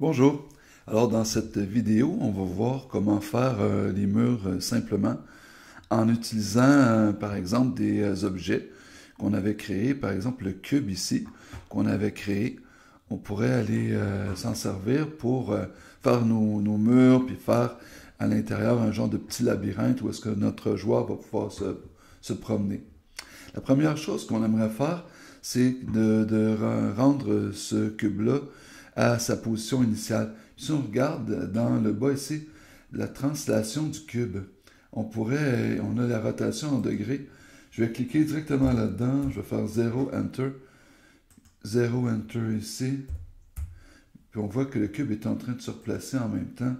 Bonjour. Alors dans cette vidéo, on va voir comment faire les murs simplement en utilisant par exemple des objets qu'on avait créés, par exemple le cube ici qu'on avait créé. On pourrait aller s'en servir pour faire nos murs puis faire à l'intérieur un genre de petit labyrinthe où est-ce que notre joueur va pouvoir se promener. La première chose qu'on aimerait faire, c'est de rendre ce cube-là à sa position initiale. Si on regarde dans le bas ici, la translation du cube, on a la rotation en degrés. Je vais cliquer directement là-dedans, je vais faire 0, Enter, 0, Enter ici, puis on voit que le cube est en train de se replacer en même temps,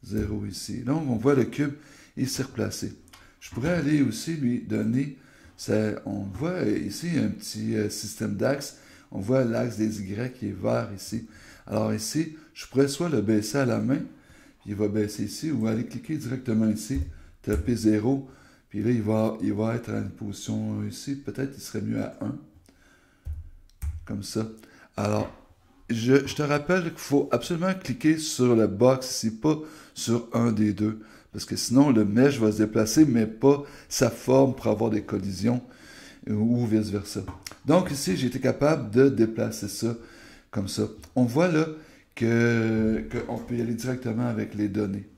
0 ici. Donc on voit le cube, il s'est replacé. Je pourrais aller aussi lui donner, on voit ici un petit système d'axes, on voit l'axe des Y qui est vert ici. Alors ici, je pourrais soit le baisser à la main, puis il va baisser ici, ou aller cliquer directement ici, taper 0, puis là, il va être à une position ici, peut-être il serait mieux à 1, comme ça. Alors, je te rappelle qu'il faut absolument cliquer sur le box ici, pas sur un des deux, parce que sinon le mesh va se déplacer, mais pas sa forme pour avoir des collisions, ou vice-versa. Donc ici, j'ai été capable de déplacer ça comme ça. On voit là qu'on peut y aller directement avec les données.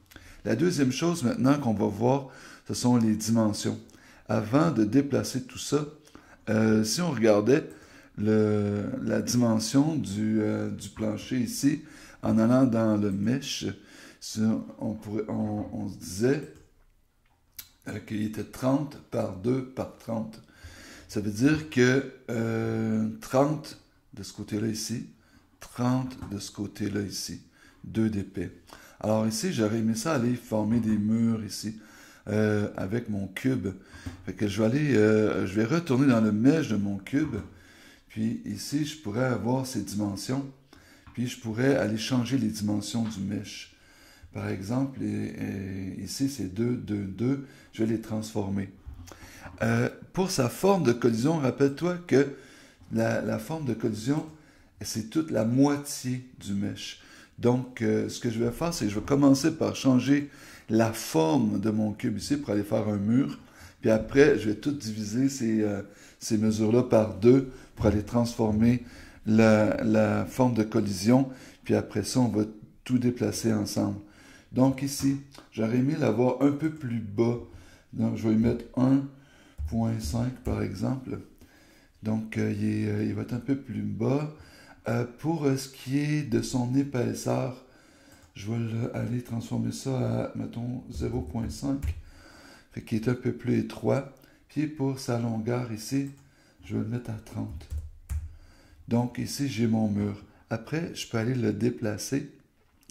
La deuxième chose maintenant qu'on va voir, ce sont les dimensions. Avant de déplacer tout ça, si on regardait la dimension du plancher ici, en allant dans le mesh, on se disait qu'il était 30 par 2 par 30. Ça veut dire que 30 de ce côté-là ici, 30 de ce côté-là ici, 2 d'épais. Alors ici, j'aurais aimé ça aller former des murs ici avec mon cube. Fait que je vais retourner dans le mesh de mon cube. Puis ici, je pourrais avoir ces dimensions. Puis je pourrais aller changer les dimensions du mesh. Par exemple, ici, c'est 2, 2, 2. Je vais les transformer. Pour sa forme de collision, rappelle-toi que la forme de collision, c'est toute la moitié du mesh. Donc, ce que je vais faire, c'est que je vais commencer par changer la forme de mon cube ici pour aller faire un mur. Puis après, je vais tout diviser ces mesures-là par 2 pour aller transformer la forme de collision. Puis après ça, on va tout déplacer ensemble. Donc ici, j'aurais aimé l'avoir un peu plus bas. Donc, je vais y mettre 1.5 par exemple. Donc, il va être un peu plus bas. Pour ce qui est de son épaisseur, je vais aller transformer ça à, mettons, 0.5, fait qu'il est un peu plus étroit. Puis pour sa longueur ici, je vais le mettre à 30. Donc ici, j'ai mon mur. Après, je peux aller le déplacer.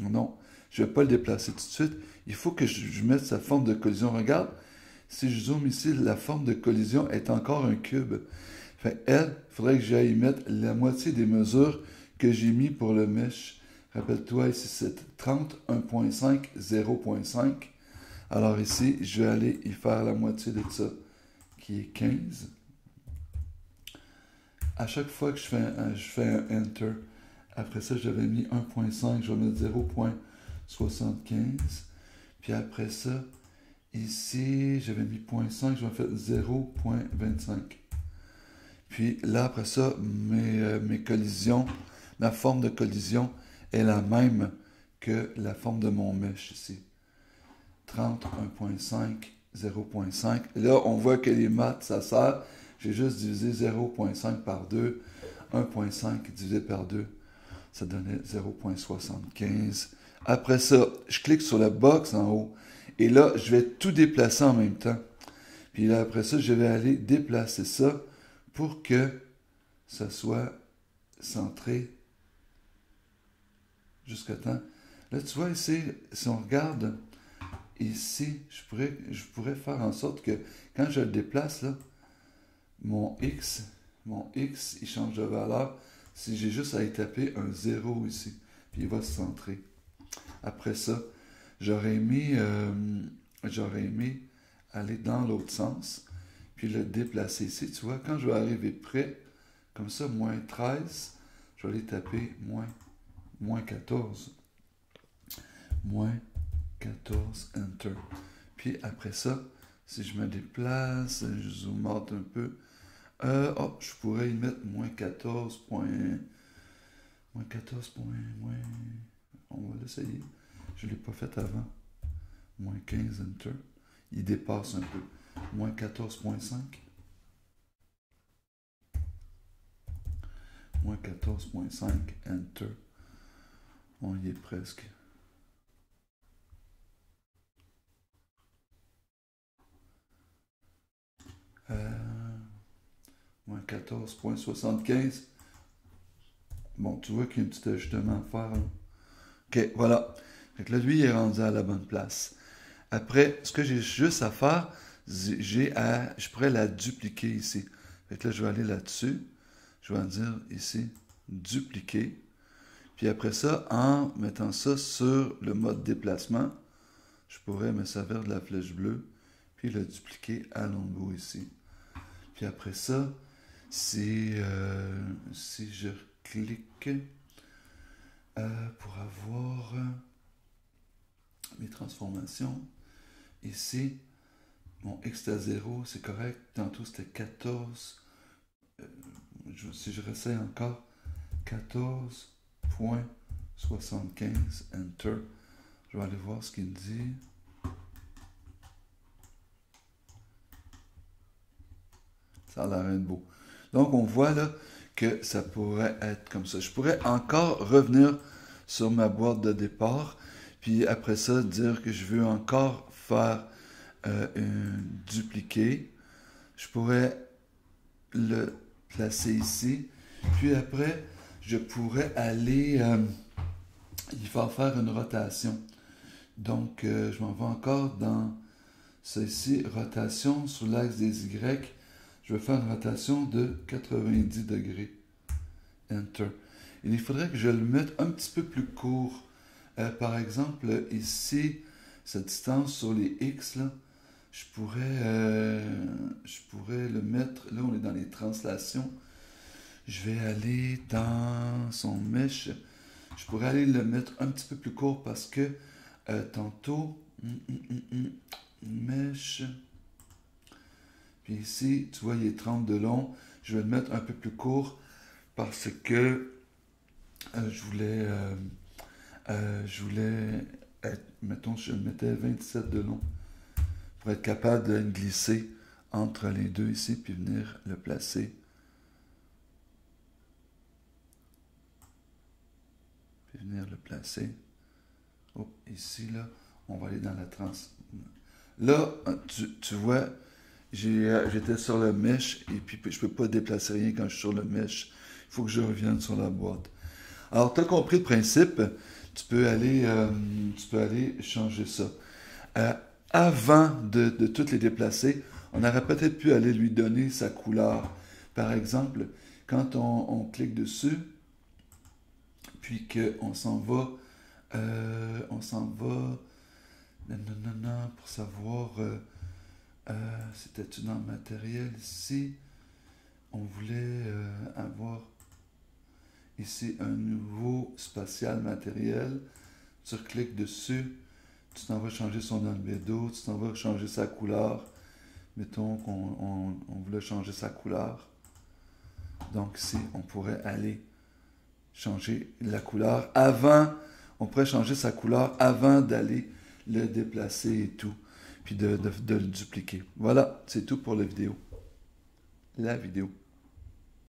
Non, je ne vais pas le déplacer tout de suite. Il faut que je mette sa forme de collision. Regarde, si je zoome ici, la forme de collision est encore un cube. Fait, il faudrait que j'aille mettre la moitié des mesures que j'ai mis pour le mesh. Rappelle-toi, ici c'est 30, 1.5, 0.5. Alors ici, je vais aller y faire la moitié de ça, qui est 15. À chaque fois que je fais un Enter, après ça, j'avais mis 1.5, je vais mettre 0.75. Puis après ça, ici, j'avais mis 0.5, je vais faire 0.25. Puis là, après ça, mes collisions, ma forme de collision est la même que la forme de mon mesh ici. 30, 1.5, 0.5. Là, on voit que les maths, ça sert. J'ai juste divisé 0.5 par 2. 1.5 divisé par 2, ça donnait 0.75. Après ça, je clique sur la box en haut. Et là, je vais tout déplacer en même temps. Puis là, après ça, je vais aller déplacer ça pour que ça soit centré jusqu'à temps. Là, tu vois ici, si on regarde ici, je pourrais faire en sorte que quand je le déplace, là, mon X, il change de valeur. Si j'ai juste à y taper un 0 ici, puis il va se centrer. Après ça, j'aurais aimé aller dans l'autre sens, puis le déplacer ici. Tu vois, quand je vais arriver près, comme ça, moins 13, je vais aller taper moins moins 14. Moins 14, Enter. Puis après ça, si je me déplace, je zoome out un peu. Je pourrais y mettre moins 14. Moins 14. On va l'essayer. Je ne l'ai pas fait avant. Moins 15, Enter. Il dépasse un peu. Moins 14.5. Moins 14.5, Enter. On y est presque. Moins 14.75. Bon, tu vois qu'il y a un petit ajustement à faire. Hein? OK, voilà. Fait que là, lui, il est rendu à la bonne place. Après, ce que j'ai juste à faire, je pourrais la dupliquer ici. Fait que là, je vais aller là-dessus. Je vais dire ici, dupliquer. Puis après ça, en mettant ça sur le mode déplacement, je pourrais me servir de la flèche bleue, puis le dupliquer à longo ici. Puis après ça, si je clique pour avoir mes transformations, ici, mon x à 0, c'est correct. Tantôt, c'était 14. Si je réessaye encore, 14.75, Enter. Je vais aller voir ce qu'il me dit. Ça a l'air beau. Donc, on voit là que ça pourrait être comme ça. Je pourrais encore revenir sur ma boîte de départ, puis après ça, dire que je veux encore faire un dupliqué. Je pourrais le placer ici. Puis après, je pourrais aller il va faire une rotation. Donc, je m'en vais encore dans ceci, rotation sur l'axe des Y. Je vais faire une rotation de 90 degrés. Enter. Et il faudrait que je le mette un petit peu plus court. Par exemple, ici, cette distance sur les X, là, je pourrais le mettre, là on est dans les translations, je vais aller dans son mesh, je pourrais aller le mettre un petit peu plus court parce que tantôt, mesh, puis ici, tu vois, il est 30 de long, je vais le mettre un peu plus court parce que je voulais être, mettons, je le mettais 27 de long. Pour être capable de glisser entre les deux ici, puis venir le placer. Oh, ici, là, on va aller dans la trans. Là, tu vois, j'étais sur le mesh, et puis je ne peux pas déplacer rien quand je suis sur le mesh. Il faut que je revienne sur la boîte. Alors, tu as compris le principe. Tu peux aller changer ça. Avant de toutes les déplacer, on aurait peut-être pu aller lui donner sa couleur. Par exemple, quand on clique dessus, puis qu'on s'en va, pour savoir, c'était-tu dans le matériel ici, on voulait avoir ici un nouveau spatial matériel, tu cliques dessus, tu t'en vas changer son albédo, tu t'en vas changer sa couleur. Mettons qu'on voulait changer sa couleur. Donc ici, on pourrait aller changer la couleur avant, on pourrait changer sa couleur avant d'aller le déplacer et tout, puis de le dupliquer. Voilà, c'est tout pour la vidéo.